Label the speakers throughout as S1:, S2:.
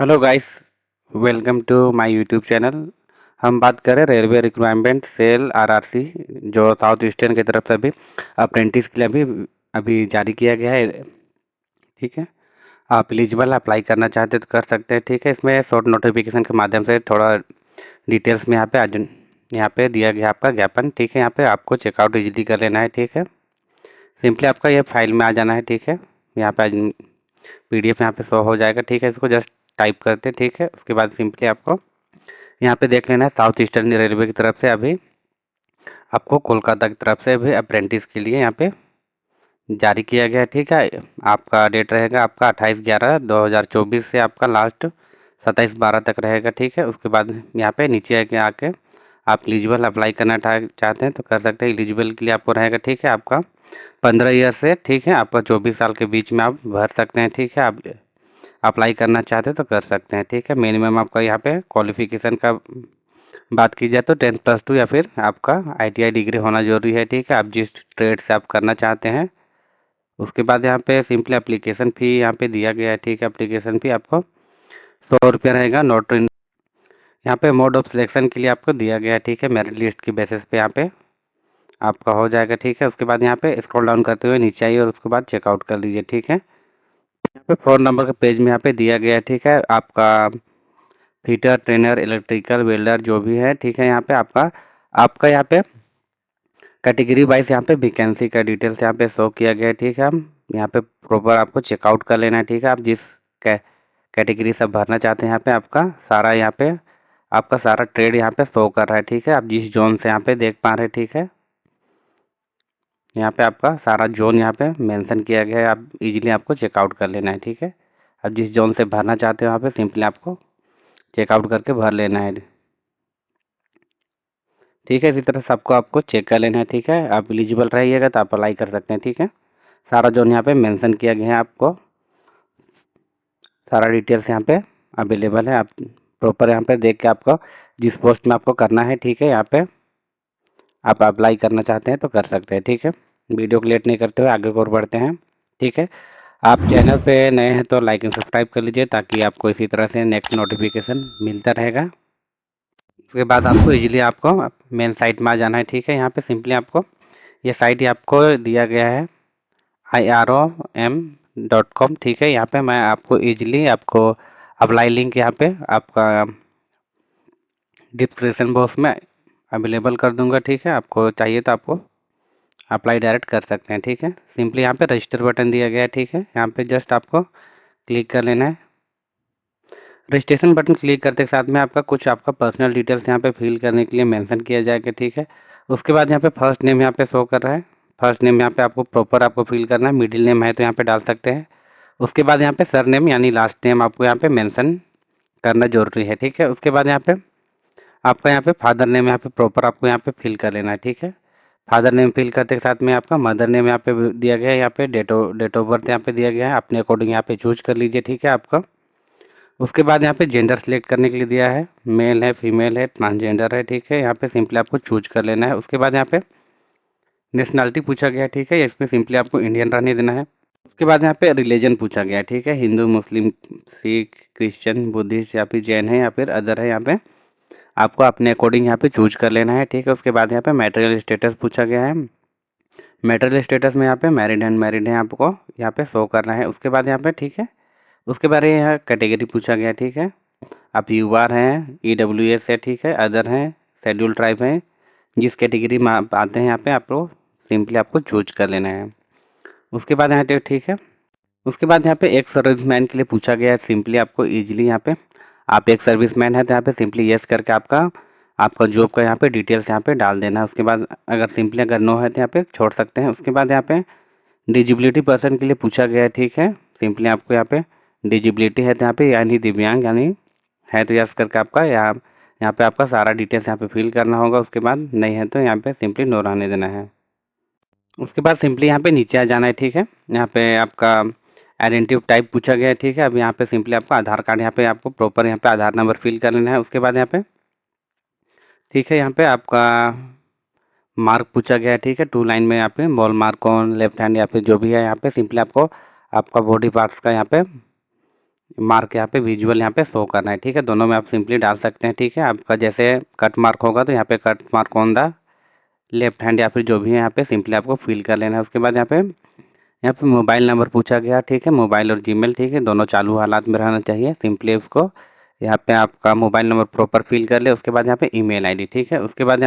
S1: Hello guys, welcome to my YouTube channel. हम बात करें रेलवे रिक्वायरमेंट सेल आरआरसी जो साउथ ईस्टर्न की तरफ से अभी अप्रेंटिस के लिए अभी अभी जारी किया गया है। ठीक है, आप एलिजिबल अप्लाई करना चाहते तो कर सकते हैं। ठीक है, इसमें शॉर्ट नोटिफिकेशन के माध्यम से थोड़ा डिटेल्स में यहाँ पे दिया गया आपका ज्ञापन। ठीक है, यहाँ पे आपको चेकआउट इजीली कर लेना है। ठीक है, सिंपली आपका ये फाइल में आ जाना है। ठीक है, यहाँ पे पीडीएफ यहाँ पे शो हो जाएगा। ठीक है, इसको जस्ट टाइप करते हैं। ठीक है, उसके बाद सिंपली आपको यहाँ पे देख लेना है साउथ ईस्टर्न रेलवे की तरफ से अभी आपको कोलकाता की तरफ से अभी अप्रेंटिस के लिए यहाँ पे जारी किया गया है। ठीक है, आपका डेट रहेगा आपका 28/11/2024 से आपका लास्ट 27/12 तक रहेगा। ठीक है, उसके बाद यहाँ पे नीचे आके आके आप एलिजिबल अप्लाई करना चाहते हैं तो कर सकते हैं। एलिजिबल के लिए आपको रहेगा। ठीक है, आपका 15 ईयर से ठीक है आपका 24 साल के बीच में आप भर सकते हैं। ठीक है, आप अप्लाई करना चाहते हैं तो कर सकते हैं। ठीक है, मिनिमम आपका यहाँ पे क्वालिफिकेशन का बात की जाए तो 10+2 या फिर आपका आईटीआई डिग्री होना जरूरी है। ठीक है, आप जिस ट्रेड से आप करना चाहते हैं। उसके बाद यहाँ पे सिंपली एप्लीकेशन फ़ी यहाँ पे दिया गया है। ठीक है, एप्लीकेशन फ़ी आपको 100 रुपया रहेगा। नोट यहाँ पे मोड ऑफ सिलेक्शन के लिए आपको दिया गया है। ठीक है, मेरिट लिस्ट की बेसिस पे यहाँ पे आपका हो जाएगा। ठीक है, उसके बाद यहाँ पे स्क्रॉल डाउन करते हुए नीचे आइए और उसके बाद चेकआउट कर लीजिए। ठीक है, यहाँ पे 4 नंबर का पेज में यहाँ पे दिया गया है। ठीक है, आपका फिटर ट्रेनर इलेक्ट्रिकल वेल्डर जो भी है। ठीक है, यहाँ पे आपका आपका यहाँ पे कैटेगरी वाइज यहाँ पे वैकेंसी का डिटेल्स यहाँ पे शो किया गया है। ठीक है, हम यहाँ पे प्रॉपर आपको चेकआउट कर लेना है। ठीक है, आप जिस कैटेगरी से भरना चाहते हैं यहाँ पे आपका सारा यहाँ पे आपका सारा ट्रेड यहाँ पे शो कर रहा है। ठीक है, आप जिस जोन से यहाँ पे देख पा रहे हैं। ठीक है, यहाँ पे आपका सारा जोन यहाँ पे मेंशन किया गया है। आप इजीली आपको चेकआउट कर लेना है। ठीक है, आप जिस जोन से भरना चाहते हो वहाँ पे सिंपली आपको चेकआउट करके भर लेना है। ठीक है, इसी तरह सबको आपको चेक कर लेना है। ठीक है, आप एलिजिबल रहिएगा तो आप अप्लाई कर सकते हैं। ठीक है, सारा जोन यहाँ पे मेंशन किया गया है। आपको सारा डिटेल्स यहाँ पे अवेलेबल है। आप प्रॉपर यहाँ पे देख के आपको जिस पोस्ट में आपको करना है। ठीक है, यहाँ पे आप अप्लाई करना चाहते हैं तो कर सकते हैं। ठीक है, वीडियो को लेट नहीं करते हुए आगे और बढ़ते हैं। ठीक है, आप चैनल पे नए हैं तो लाइक एंड सब्सक्राइब कर लीजिए ताकि आपको इसी तरह से नेक्स्ट नोटिफिकेशन मिलता रहेगा। उसके बाद आपको इजीली आपको मेन साइट में आ जाना है। ठीक है, यहाँ पे सिंपली आपको ये साइट आपको दिया गया है IROM.com। ठीक है, यहाँ पे मैं आपको इजीली आपको अप्लाई लिंक यहाँ पे आपका डिस्क्रिप्शन बॉक्स में अवेलेबल कर दूंगा। ठीक है, आपको चाहिए तो आपको अप्लाई डायरेक्ट कर सकते हैं। ठीक है, सिंपली यहाँ पे रजिस्टर बटन दिया गया है। ठीक है, यहाँ पे जस्ट आपको क्लिक कर लेना है। रजिस्ट्रेशन बटन क्लिक करते के साथ में आपका कुछ आपका पर्सनल डिटेल्स यहाँ पे फिल करने के लिए मेंशन किया जाएगा। ठीक है, उसके बाद यहाँ पे फर्स्ट नेम यहाँ पे शो कर रहा है। फर्स्ट नेम यहाँ पे आपको प्रॉपर आपको फिल करना है। मिडिल नेम है तो यहाँ पे डाल सकते हैं। उसके बाद यहाँ पे सर नेम यानी लास्ट नेम आपको यहाँ पे मेंशन करना जरूरी है। ठीक है, उसके बाद यहाँ पे आपका यहाँ पे फादर नेम यहाँ पे प्रॉपर आपको यहाँ पे फिल कर लेना है। ठीक है, फादर नेम फिल करते के साथ में आपका मदर नेम यहाँ पे दिया गया है। यहाँ पे डेट ऑफ बर्थ यहाँ पे दिया गया है। अपने अकॉर्डिंग यहाँ पे चूज कर लीजिए। ठीक है, आपका उसके बाद यहाँ पे जेंडर सेलेक्ट करने के लिए दिया है। मेल है, फीमेल है, ट्रांसजेंडर है। ठीक है, यहाँ पे सिंपली आपको चूज कर लेना है। उसके बाद यहाँ पे नेशनलिटी पूछा गया है। ठीक है, इसमें सिंपली आपको इंडियन रहने देना है। उसके बाद यहाँ पे रिलीजन पूछा गया है। ठीक है, हिंदू, मुस्लिम, सिख, क्रिश्चियन, बुद्धिस्ट या फिर जैन है या फिर अदर है। यहाँ पे आपको अपने अकॉर्डिंग यहाँ पे चूज कर लेना है। ठीक है, उसके बाद यहाँ पे मैटेरियल स्टेटस पूछा गया है। मैटेरियल स्टेटस में यहाँ पे मैरिड एंड मैरिड है आपको यहाँ पे शो करना है। उसके बाद यहाँ पे ठीक है, उसके बारे में यहाँ कैटेगरी पूछा गया। ठीक है, आप यूआर हैं, EWS है। ठीक है, अदर हैं, शेड्यूल ट्राइब हैं। जिस कैटेगरी में आप आते हैं यहाँ पे आपको सिंपली आपको चूज कर लेना है। उसके बाद यहाँ पे ठीक है, उसके बाद यहाँ पे एक सर्विसमैन के लिए पूछा गया है। सिंपली आपको इजीली यहाँ पे आप एक सर्विसमैन है तो यहाँ पे सिंपली यस करके आपका आपका जॉब का यहाँ पे डिटेल्स यहाँ पे डाल देना है। उसके बाद अगर सिंपली अगर नो है तो यहाँ पे छोड़ सकते हैं। उसके बाद यहाँ पे डिजिबिलिटी पर्सन के लिए पूछा गया है। ठीक है, सिंपली आपको यहाँ पे डिजिबिलिटी है तो यहाँ पे यानी दिव्यांग यानी है तो यस करके आपका यहाँ पे आपका सारा डिटेल्स यहाँ पे फिल करना होगा। उसके बाद नहीं है तो यहाँ पे सिंपली नो रहने देना है। उसके बाद सिंपली यहाँ पे नीचे आ जाना है। ठीक है, यहाँ पे आपका आइडेंटिटी टाइप पूछा गया है। ठीक है, अब यहाँ पे सिंपली आपका आधार कार्ड यहाँ पे आपको प्रॉपर यहाँ पे आधार नंबर फिल कर लेना है। उसके बाद यहाँ पे ठीक है, यहाँ पे आपका मार्क पूछा गया है। ठीक है, 2 लाइन में यहाँ पे ball mark on left hand या फिर जो भी है यहाँ पे सिंपली आपको आपका बॉडी पार्ट्स का यहाँ पे मार्क यहाँ पे विजुअल यहाँ पे शो करना है, ठीक है। दोनों में आप सिंपली डाल सकते हैं, ठीक है। आपका जैसे कट मार्क होगा तो यहाँ पे cut mark on the left hand या फिर जो भी है यहाँ पे सिंपली आपको फिल कर लेना है। उसके बाद यहाँ पे मोबाइल नंबर पूछा गया, ठीक है। मोबाइल और जीमेल, ठीक है, दोनों चालू हालात में रहना चाहिए। सिंपली उसको यहाँ पे आपका मोबाइल नंबर प्रॉपर फिल कर ले। उसके बाद यहाँ पे ईमेल आईडी, ठीक है। उसके बाद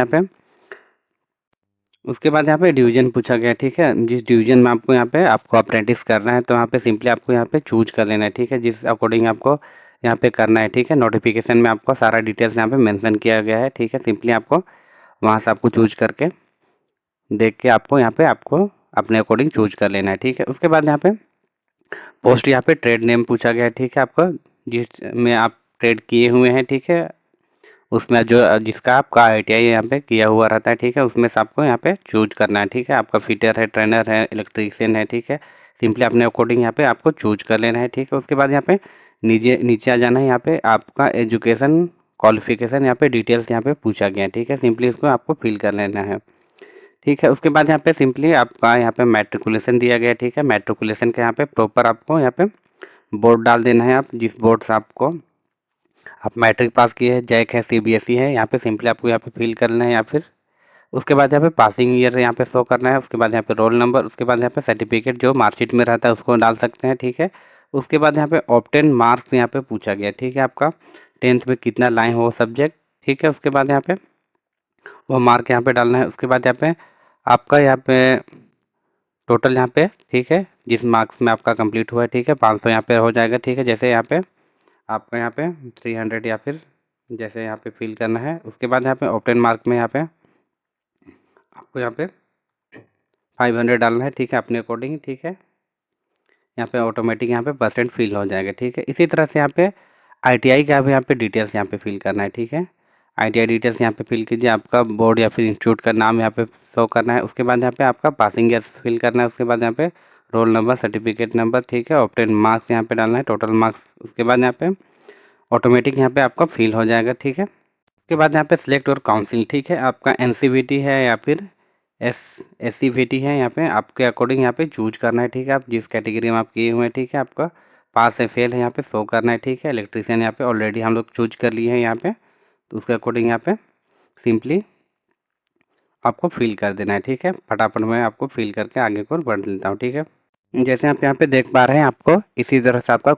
S1: यहाँ पे डिवीज़न पूछा गया, ठीक है। जिस डिवीज़न में आपको अप्रेंटिस करना है तो यहाँ पे सिंपली आपको यहाँ पे चूज कर लेना है, ठीक है। जिस अकॉर्डिंग आपको यहाँ पे करना है, ठीक है। नोटिफिकेशन में आपको सारा डिटेल्स यहाँ पे मेंशन किया गया है, ठीक है। सिंपली आपको वहाँ से आपको चूज करके देख के आपको अपने अकॉर्डिंग चूज कर लेना है, ठीक है। उसके बाद यहाँ पे पोस्ट यहाँ पे ट्रेड नेम पूछा गया है, ठीक है। आपको जिसमें आप ट्रेड किए हुए हैं, ठीक है, उसमें जो जिसका आपका आईटीआई यहाँ पे किया हुआ रहता है, ठीक है, उसमें से आपको यहाँ पे चूज करना है, ठीक है। आपका फिटर है, ट्रेनर है, इलेक्ट्रीशियन है, ठीक है। सिंपली अपने अकॉर्डिंग यहाँ पे आपको चूज कर लेना है, ठीक है। उसके बाद यहाँ पे नीचे नीचे आ जाना है। यहाँ पे आपका एजुकेशन क्वालिफिकेशन यहाँ पे डिटेल्स यहाँ पे पूछा गया है, ठीक है। सिंपली इसको आपको फिल कर लेना है, ठीक है। उसके बाद यहाँ पे सिंपली आपका यहाँ पे मैट्रिकुलेशन दिया गया है, ठीक है। मैट्रिकुलेशन के यहाँ पे प्रॉपर आपको यहाँ पे बोर्ड डाल देना है। आप जिस बोर्ड से आप मैट्रिक पास किए हैं, जैक है, सीबीएसई है, यहाँ पे सिंपली आपको यहाँ पे फिल करना है। या फिर उसके बाद यहाँ पे पासिंग ईयर यहाँ पे शो करना है। उसके बाद यहाँ पे रोल नंबर, उसके बाद यहाँ पे सर्टिफिकेट जो मार्कशीट में रहता है उसको डाल सकते हैं, ठीक है। उसके बाद यहाँ पे ऑब्टेन मार्क्स यहाँ पे पूछा गया, ठीक है। आपका 10th में कितना लाए हो सब्जेक्ट, ठीक है। उसके बाद यहाँ पे वो मार्क यहाँ पे डालना है। उसके बाद यहाँ पे आपका यहाँ पे टोटल यहाँ पे, ठीक है, जिस मार्क्स में आपका कंप्लीट हुआ है, ठीक है, 500 यहाँ पे हो जाएगा, ठीक है। जैसे यहाँ पे आपका यहाँ पे 300 या फिर जैसे यहाँ पे फिल करना है। उसके बाद यहाँ पे ऑप्टेन मार्क में यहाँ पे आपको यहाँ पे 500 डालना है, ठीक है, अपने अकॉर्डिंग, ठीक है। यहाँ पे ऑटोमेटिक यहाँ पे परसेंट फिल हो जाएगा, ठीक है। इसी तरह से यहाँ पे आईटीआई का भी यहाँ पे डिटेल्स यहाँ पे फिल करना है, ठीक है। आईटीआई डिटेल्स यहाँ पे फिल कीजिए। आपका बोर्ड या फिर इंस्टीट्यूट का नाम यहाँ पे शो करना है। उसके बाद यहाँ पे आपका पासिंग ईयर फिल करना है। उसके बाद यहाँ पे रोल नंबर, सर्टिफिकेट नंबर, ठीक है, ऑब्टेन मार्क्स यहाँ पे डालना है, टोटल मार्क्स। उसके बाद यहाँ पे ऑटोमेटिक यहाँ पे आपका फिल हो जाएगा, ठीक है। उसके बाद यहाँ पे सिलेक्ट और काउंसिल, ठीक है। आपका एनसीवीटी है या फिर एस एससीवीटी है, यहाँ पे आपके अकॉर्डिंग यहाँ पे चूज करना है, ठीक है। आप जिस कैटेगरी में आप किए हुए हैं, ठीक है, आपका पास है फेल है यहाँ पे शो करना है, ठीक है। इलेक्ट्रीशियन यहाँ पे ऑलरेडी हम लोग चूज कर लिए हैं यहाँ पे, तो उसके अकॉर्डिंग यहाँ पे सिंपली आपको फिल कर देना है, ठीक है। फटाफट मैं आपको फिल करके आगे को बढ़ देता हूँ, ठीक है। जैसे आप यहाँ पे देख पा रहे हैं, आपको इसी तरह से आपका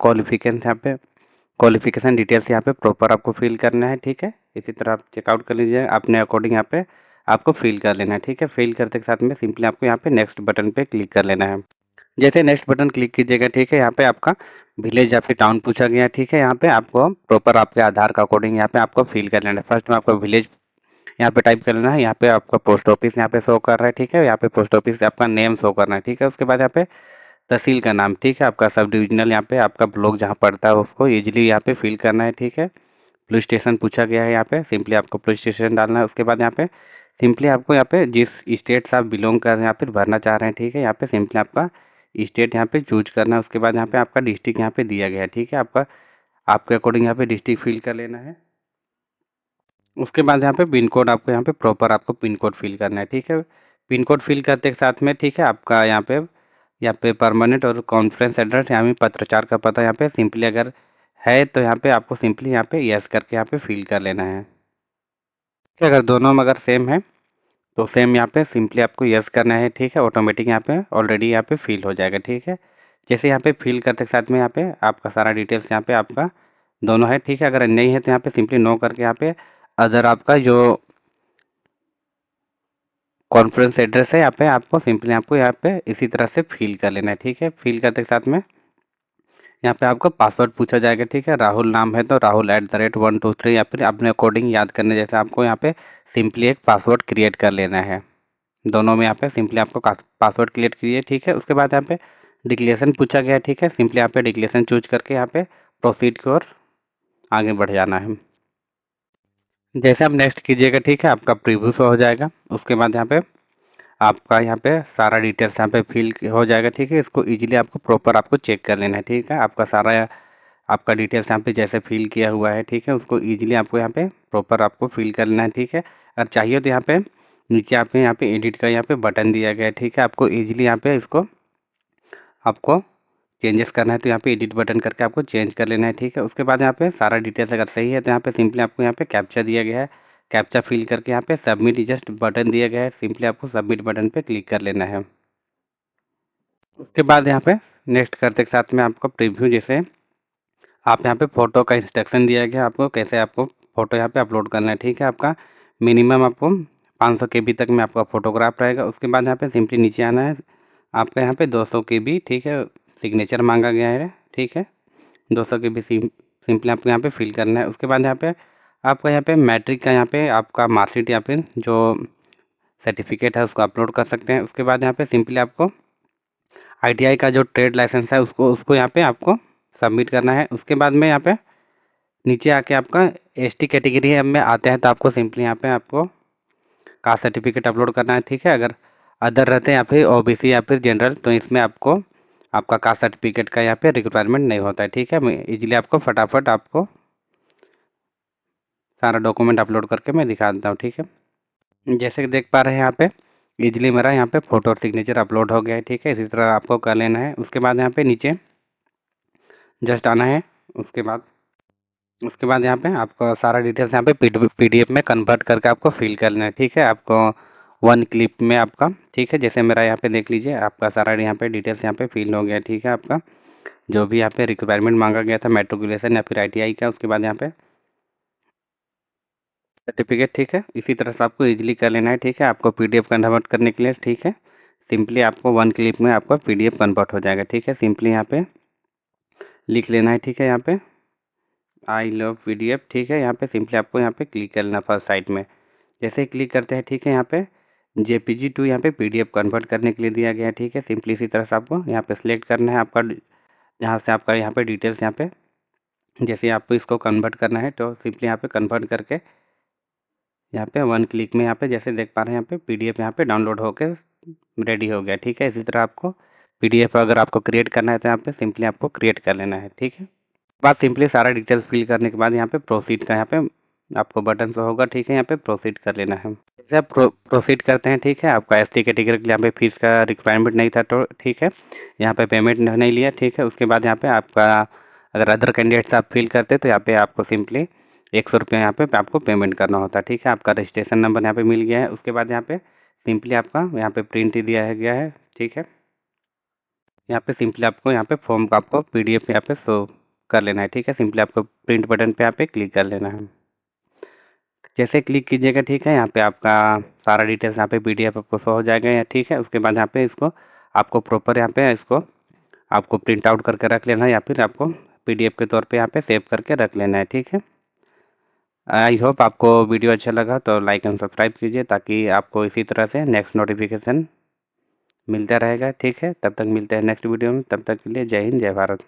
S1: क्वालिफिकेशन डिटेल्स यहाँ पे प्रॉपर आपको फिल करना है, ठीक है। इसी तरह आप चेकआउट कर लीजिए, अपने अकॉर्डिंग यहाँ पे आपको फिल कर लेना है, ठीक है। फिल करते के साथ में सिंपली आपको यहाँ पे नेक्स्ट बटन पे क्लिक कर लेना है। जैसे नेक्स्ट बटन क्लिक कीजिएगा, ठीक है, यहाँ पे आपका विलेज या फिर टाउन पूछा गया है, ठीक है। यहाँ पे आपको प्रॉपर आपके आधार का अकॉर्डिंग यहाँ पे आपको फिल कर लेना है। फर्स्ट में आपका विलेज यहाँ पे टाइप कर लेना है। यहाँ पे आपका पोस्ट ऑफिस यहाँ पे शो कर रहा है, ठीक है। यहाँ पे पोस्ट ऑफिस आपका नेम शो करना है, ठीक है। उसके बाद यहाँ पे तहसील का नाम, ठीक है। आपका सब डिविजनल यहाँ पे आपका ब्लॉक जहाँ पड़ता है उसको ईजिली यहाँ पे फिल करना है, ठीक है। पुलिस स्टेशन पूछा गया है, यहाँ पे सिंपली आपको पुलिस स्टेशन डालना है। उसके बाद यहाँ पे सिंपली आपको यहाँ पे जिस स्टेट से आप बिलोंग कर रहे हैं या फिर भरना चाह रहे हैं, ठीक है, यहाँ पे सिंपली आपका स्टेट यहाँ पे चूज करना है। उसके बाद यहाँ पे आपका डिस्ट्रिक्ट यहाँ पे दिया गया है, ठीक है। आपका आपके अकॉर्डिंग यहाँ पे डिस्ट्रिक्ट फिल कर लेना है। उसके बाद यहाँ पे पिन कोड आपको यहाँ पे प्रॉपर आपको पिन कोड फिल करना है, ठीक है। पिन कोड फिल करते के साथ में, ठीक है, आपका यहाँ पे परमानेंट और कॉन्फ्रेंस एड्रेस यहाँ पे पत्राचार का पता यहाँ पे सिंपली अगर है तो यहाँ पे आपको सिंपली यहाँ पे यस करके यहाँ पे फिल कर लेना है। ठीक है, अगर दोनों में अगर सेम है तो सेम यहाँ पे सिंपली आपको यस करना है, ठीक है। ऑटोमेटिक यहाँ पे ऑलरेडी यहाँ पे फिल हो जाएगा, ठीक है। जैसे यहाँ पे फिल करते के साथ में यहाँ पे आपका सारा डिटेल्स यहाँ पे आपका दोनों है, ठीक है। अगर नहीं है तो यहाँ पे सिंपली नो करके यहाँ पे अदर आपका जो कॉन्फ्रेंस एड्रेस है यहाँ पे आपको यहाँ पे इसी तरह से फिल कर लेना है, ठीक है। फिल करते के साथ में यहाँ पे आपको पासवर्ड पूछा जाएगा, ठीक है। राहुल नाम है तो राहुल@123 या फिर अपने अकॉर्डिंग याद करने जैसे आपको यहाँ पे सिंपली एक पासवर्ड क्रिएट कर लेना है। दोनों में यहाँ पे सिंपली आपको पासवर्ड क्रिएट कीजिए, ठीक है। उसके बाद यहाँ पे डिक्लेरेशन पूछा गया है, ठीक है। सिंपली यहाँ पे डिक्लेरेशन चूज करके यहाँ पे प्रोसीड की ओर आगे बढ़ जाना है। जैसे आप नेक्स्ट कीजिएगा, ठीक है, आपका प्रीव्यू शो हो जाएगा। उसके बाद यहाँ पे सारा डिटेल्स यहाँ पे फिल हो जाएगा, ठीक है। इसको इजीली आपको प्रॉपर आपको चेक कर लेना है, ठीक है। आपका सारा आपका डिटेल्स यहाँ पे जैसे फिल किया हुआ है, ठीक है, उसको इजीली आपको यहाँ पे प्रॉपर आपको फिल कर लेना है, ठीक है। अगर चाहिए तो यहाँ पे नीचे यहाँ पे एडिट का यहाँ पे बटन दिया गया है, ठीक है। आपको इजीली यहाँ पे इसको आपको चेंजेस करना है तो यहाँ पे एडिट बटन करके आपको चेंज कर लेना है, ठीक है। उसके बाद यहाँ पे सारा डिटेल्स अगर सही है तो यहाँ पे सिंपली आपको यहाँ पे कैप्चा दिया गया है, कैप्चा फिल करके यहाँ पे सबमिट जस्ट बटन दिया गया है, सिंपली आपको सबमिट बटन पे क्लिक कर लेना है। उसके बाद यहाँ पे नेक्स्ट करते के साथ में आपको प्रीव्यू, जैसे आप यहाँ पे फ़ोटो का इंस्ट्रक्शन दिया गया आपको कैसे आपको फ़ोटो यहाँ पे अपलोड करना है, ठीक है। आपका मिनिमम आपको 500 केबी तक में आपका फ़ोटोग्राफ रहेगा। उसके बाद यहाँ पे सिंपली नीचे आना है, आपका यहाँ पे 200 केबी, ठीक है, सिग्नेचर मांगा गया है, ठीक है। 200 केबी सिंपली आपको यहाँ पे फिल करना है। उसके बाद यहाँ पे आपका यहाँ पे मैट्रिक का यहाँ पे आपका मार्कशीट या फिर जो सर्टिफिकेट है उसको अपलोड कर सकते हैं। उसके बाद यहाँ पे सिंपली आपको ITI का जो ट्रेड लाइसेंस है उसको उसको यहाँ पे आपको सबमिट करना है। उसके बाद में यहाँ पे नीचे आके आपका ST कैटेगरी में आते हैं तो आपको सिंपली यहाँ पे आपको कास्ट सर्टिफिकेट अपलोड करना है, ठीक है। अगर अदर रहते हैं या फिर OBC या फिर जनरल तो इसमें आपको आपका कास्ट सर्टिफिकेट का यहाँ पे रिक्वायरमेंट नहीं होता है, ठीक है। मैं इजीली आपको फटाफट आपको सारा डॉक्यूमेंट अपलोड करके मैं दिखा देता हूँ, ठीक है। जैसे कि देख पा रहे हैं यहाँ पे इजीली मेरा यहाँ पे फ़ोटो और सिग्नेचर अपलोड हो गया है, ठीक है। इसी तरह आपको कर लेना है। उसके बाद यहाँ पे नीचे जस्ट आना है। उसके बाद यहाँ पे आपको सारा डिटेल्स यहाँ पे PDF में कन्वर्ट करके आपको फिल करना है, ठीक है। आपको 1 क्लिप में आपका, ठीक है। जैसे मेरा यहाँ पे देख लीजिए आपका सारा यहाँ पे डिटेल्स यहाँ पे फिल हो गया, ठीक है। आपका जो भी यहाँ पे रिक्वायरमेंट मांगा गया था मैट्रिकुलेशन या फिर ITI का, उसके बाद यहाँ पे सर्टिफिकेट, ठीक है। इसी तरह से आपको इजीली कर लेना है, ठीक है। आपको PDF कन्वर्ट करने के लिए, ठीक है, सिंपली आपको 1 क्लिप में आपका PDF कन्वर्ट हो जाएगा, ठीक है। सिंपली यहाँ पे लिख लेना है, ठीक है। यहाँ पे आई लव PDF, ठीक है। यहाँ पे सिंपली आपको यहाँ पे क्लिक कर लेना फर्स्ट साइट में। जैसे ही क्लिक करते हैं, ठीक है, यहाँ पे JPG टू यहाँ पे PDF कन्वर्ट करने के लिए दिया गया है, ठीक है। सिंपली इसी तरह से आपको यहाँ पे सिलेक्ट करना है आपका जहाँ से आपका यहाँ पे डिटेल्स यहाँ पे जैसे आपको इसको कन्वर्ट करना है तो सिंपली यहाँ पे कन्वर्ट करके यहाँ पे 1 क्लिक में यहाँ पे जैसे देख पा रहे हैं यहाँ पे PDF यहाँ पे डाउनलोड होकर रेडी हो गया, ठीक है। इसी तरह आपको PDF अगर आपको क्रिएट करना है तो यहाँ पे सिंपली आपको क्रिएट कर लेना है, ठीक है। बाद सिंपली सारा डिटेल्स फिल करने के बाद यहाँ पे प्रोसीड का यहाँ पे आपको बटन से होगा, ठीक है। यहाँ पे प्रोसीड कर लेना है। जैसे आप प्रोसीड करते हैं, ठीक है, आपका ST कैटेगरी के लिए यहाँ पे फीस का रिक्वायरमेंट नहीं था तो ठीक है, यहाँ पे पेमेंट नहीं लिया, ठीक है। उसके बाद यहाँ पे आपका अगर अदर कैंडिडेट्स आप फिल करते तो यहाँ पे आपको सिंपली 100 रुपये यहाँ पे आपको पेमेंट करना होता है, ठीक है। आपका रजिस्ट्रेशन नंबर यहाँ पे मिल गया है। उसके बाद यहाँ पे सिंपली आपका यहाँ पे प्रिंट ही दिया गया है, ठीक है। यहाँ पे सिंपली आपको यहाँ पे फॉर्म का आपको PDF यहाँ पे शो कर लेना है, ठीक है। सिंपली आपको प्रिंट बटन पे यहाँ पे क्लिक कर लेना है। जैसे क्लिक कीजिएगा, ठीक है, यहाँ पे आपका सारा डिटेल्स यहाँ पे PDF आपको शो हो जाएगा या ठीक है। उसके बाद यहाँ पे इसको आपको प्रॉपर यहाँ पे इसको आपको प्रिंट आउट करके रख लेना है या फिर आपको PDF के तौर पे यहाँ पे सेव करके रख लेना है, ठीक है। आई होप आपको वीडियो अच्छा लगा तो लाइक एंड सब्सक्राइब कीजिए ताकि आपको इसी तरह से नेक्स्ट नोटिफिकेशन मिलता रहेगा, ठीक है। तब तक मिलते हैं नेक्स्ट वीडियो में, तब तक के लिए जय हिंद जय भारत।